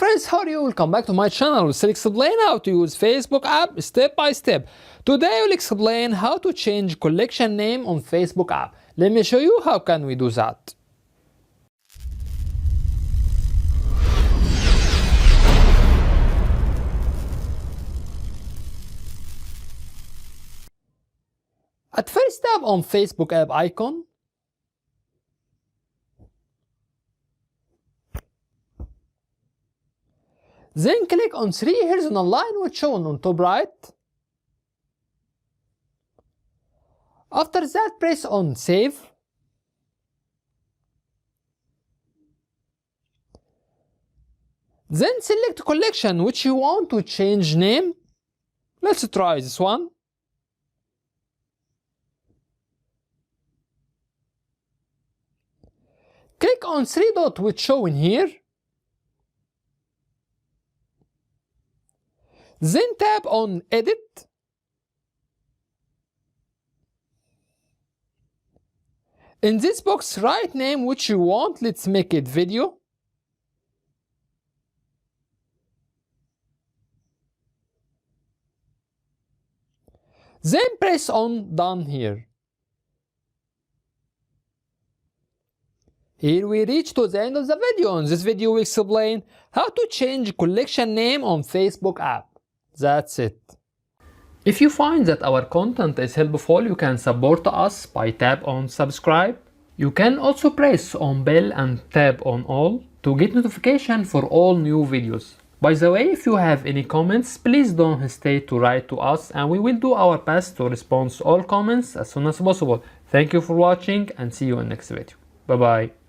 friends, how are you? Welcome back to my channel. We'll explain how to use Facebook app step by step. Today we'll explain how to change collection name on Facebook app. Let me show you how can we do that. At first, tap on Facebook app icon. Then click on 3 horizontal line which shown on top right. After that, press on Save. Then select collection which you want to change name. Let's try this one. Click on 3 dots which shown here. Then tap on Edit. In this box, write name which you want. Let's make it video. Then press on Done here. Here we reach to the end of the video. In this video we explain how to change collection name on Facebook app. That's it. If you find that our content is helpful, you can support us by tap on subscribe. You can also press on bell and tap on all to get notification for all new videos. By the way, if you have any comments, please don't hesitate to write to us and we will do our best to respond to all comments as soon as possible. Thank you for watching and see you in next video. Bye bye.